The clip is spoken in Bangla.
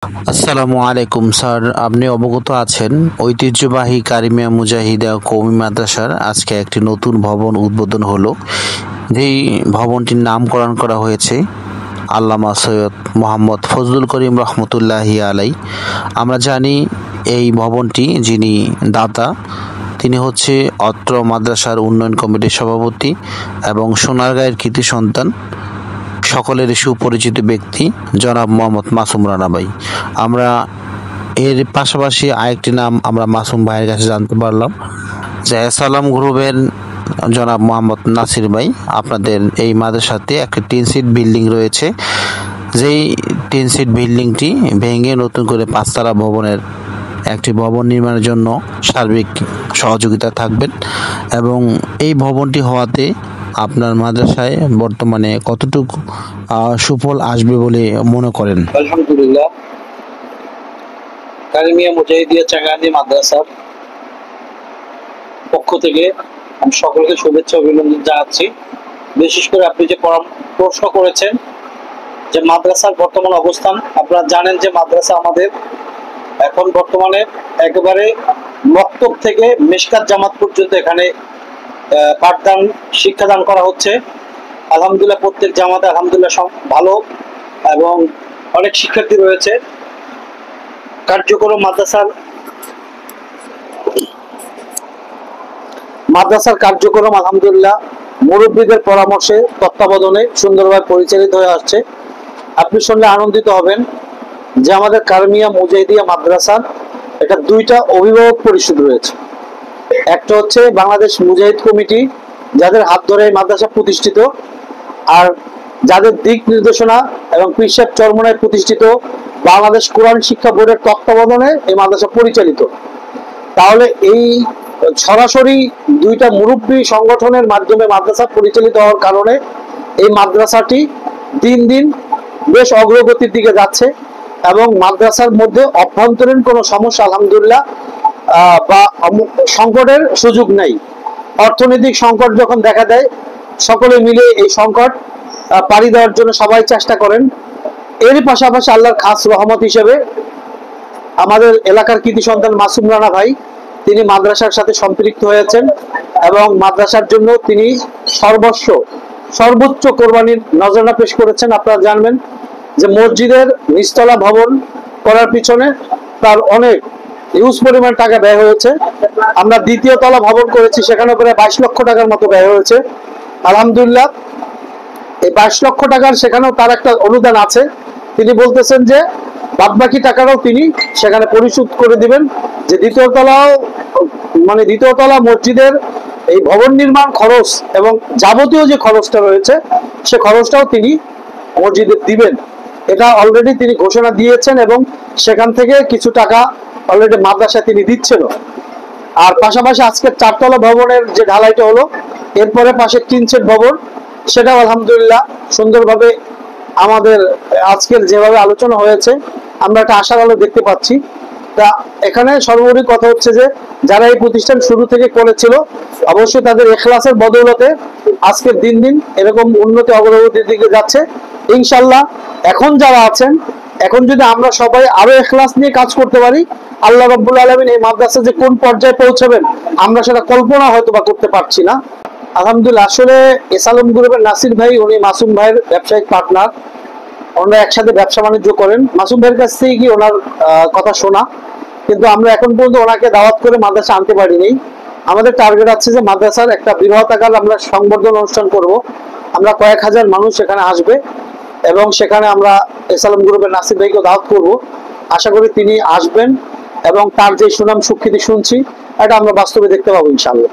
আসসালামু আলাইকুম স্যার, আপনি অবগত আছেন ঐতিহ্যবাহী কারিমিয়া মুজাহিদা কওমি মাদ্রাসার আজকে একটি নতুন ভবন উদ্বোধন হলো। যেই ভবনটির নামকরণ করা হয়েছে আল্লামা সৈয়দ মোহাম্মদ ফজলুল করিম রহমতুল্লাহি আলাই। আমরা জানি এই ভবনটি যিনি দাতা তিনি হচ্ছে অত্র মাদ্রাসার উন্নয়ন কমিটির সভাপতি এবং সোনারগাঁয়ের কৃতি সন্তান, সকলের সুপরিচিত ব্যক্তি জনাব মোহাম্মদ মাসুম রানা ভাই। আমরা এর পাশাপাশি আরেকটি নাম আমরা মাসুম ভাইয়ের কাছে জানতে পারলাম যে সালাম গ্রুপের জনাব মোহাম্মদ নাসির ভাই। আপনাদের এই মাদ্রাসাতে একটি টিন সিট বিল্ডিং রয়েছে, যেই টিন সিট বিল্ডিংটি ভেঙে নতুন করে পাঁচতলা ভবনের একটি ভবন নির্মাণের জন্য সার্বিক সহযোগিতা থাকবেন এবং এই ভবনটি হওয়াতে আপনার মাদ্রাসায় বর্তমানে কতটুকু সুফল আসবে বলে মনে করেন? আলহামদুলিল্লাহ, কারিমিয়া মুজাহিদিয়া চাঙ্গানি মাদ্রাসার পক্ষ থেকে আমি সকলকে শুভেচ্ছা অভিনন্দন জানাচ্ছি। বিশেষ করে আপনি যে প্রশ্ন করেছেন যে মাদ্রাসার বর্তমান অবস্থান, আপনারা জানেন যে মাদ্রাসা আমাদের এখন বর্তমানে একেবারে মক্তব থেকে মিশকাত জামাত পর্যন্ত এখানে পাঠদান শিক্ষাদান করা হচ্ছে। আলহামদুলিল্লাহ, প্রত্যেক জামাতে আলহামদুলিল্লাহ ভালো এবং অনেক শিক্ষার্থী রয়েছে। কার্যক্রম মাদ্রাসার কার্যক্রম আলহামদুলিল্লাহ মুরব্বীদের পরামর্শে তত্ত্বাবধানে সুন্দরভাবে পরিচালিত হয়ে আসছে। আপনি শুনলে আনন্দিত হবেন যে আমাদের কারিমিয়া মুজাহিদিয়া মাদ্রাসার এটা দুইটা অভিভাবক পরিষদ রয়েছে। একটা হচ্ছে বাংলাদেশ মুজাহিদ কমিটি, যাদের হাত ধরে এই মাদ্রাসা প্রতিষ্ঠিত, আর যাদের দিক নির্দেশনা এবং পীর সাহেব চরমনায় প্রতিষ্ঠিত বাংলাদেশ কোরআন শিক্ষা বোর্ডের তত্ত্বাবধানে এই মাদ্রাসা পরিচালিত। তাহলে এই সরাসরি দুইটা মুরব্বী সংগঠনের মাধ্যমে মাদ্রাসা পরিচালিত হওয়ার কারণে এই মাদ্রাসাটি দিন দিন বেশ অগ্রগতির দিকে যাচ্ছে এবং মাদ্রাসার মধ্যে অভ্যন্তরীণ কোনো সমস্যা আলহামদুলিল্লাহ বা সংকটের সুযোগ নেই। অর্থনৈতিক সংকট যখন দেখা দেয় সকলে মিলে এই সংকট পাড়ি দেওয়ার জন্য সবাই চেষ্টা করেন। এরই পাশাপাশি আল্লাহর খাস রহমত হিসেবে আমাদের এলাকার কৃতি সন্তান মাসুম রানা ভাই তিনি মাদ্রাসার সাথে সম্পৃক্ত হয়েছেন এবং মাদ্রাসার জন্য তিনি সর্বোচ্চ কোরবানির নজরানা পেশ করেছেন। আপনারা জানবেন যে মসজিদের নিচতলা ভবন করার পিছনে তার অনেক হিউজ পরিমাণ টাকা ব্যয় হয়েছে। আমরা দ্বিতীয় তলা ভবন করেছি, সেখানে প্রায় 22 লক্ষ টাকার মতো ব্যয় হয়েছে। আলহামদুলিল্লাহ, এই 22 লক্ষ টাকার সেখানেও তার একটা অনুদান আছে। তিনি বলতেছেন যে বাদবাকি টাকাটাও তিনি সেখানে পরিশোধ করে দিবেন। যে দ্বিতীয় তলা মসজিদের এই ভবন নির্মাণ খরচ এবং যাবতীয় যে খরচটা রয়েছে সে খরচটাও তিনি মসজিদে দিবেন, এটা অলরেডি তিনি ঘোষণা দিয়েছেন এবং সেখান থেকে কিছু টাকা অলরেডি মাদ্রাসা তিনি দিচ্ছেন। আর পাশাপাশি আজকের 4 তলা ভবনের যে ঢালাইটা হলো, এরপরে পাশে টিন সেট ভবন, সেটাও আলহামদুলিল্লাহ সুন্দরভাবে আমাদের আজকের যেভাবে আলোচনা হয়েছে আমরা একটা আশার আলো দেখতে পাচ্ছি। তা এখানে সর্বোপরি কথা হচ্ছে যে যারা এই প্রতিষ্ঠান শুরু থেকে করেছিল অবশ্যই তাদের ইখলাসের বদৌলতে আজকের দিন দিন এরকম উন্নতি অগ্রগতির দিকে যাচ্ছে ইনশাল্লাহ। এখন যারা আছেন, এখন যদি আমরা সবাই আরো ইখলাস নিয়ে কাজ করতে পারি, আল্লাহ রাব্বুল আলামিন এই মাদ্রাসা যে কোন পর্যায়ে পৌঁছাবেন আমরা সেটা কল্পনা হয়তো বা করতে পারছি না। আলহামদুলিল্লাহ, আসলে সালাম গ্রুপের নাসির ভাই উনি মাসুম ভাইয়ের ব্যবসায়িক পার্টনার, ওনারা একসাথে ব্যবসা বাণিজ্য করেন। মাসুম ভাইয়ের কাছ থেকে কি ওনার কথা শোনা, কিন্তু আমরা এখন পর্যন্ত ওনাকে দাওয়াত করে মাদ্রাসা আনতে পারিনি। আমাদের টার্গেট আছে যে মাদ্রাসার একটা বৃহৎ আকার আমরা সংবর্ধনা অনুষ্ঠান করব, আমরা কয়েক হাজার মানুষ সেখানে আসবে এবং সেখানে আমরা সালাম গ্রুপের নাসির ভাইকে দাওয়াত করব। আশা করি তিনি আসবেন এবং তার যে সুনাম সুখ্যাতি শুনছি এটা আমরা বাস্তবে দেখতে পাবো ইনশাআল্লাহ।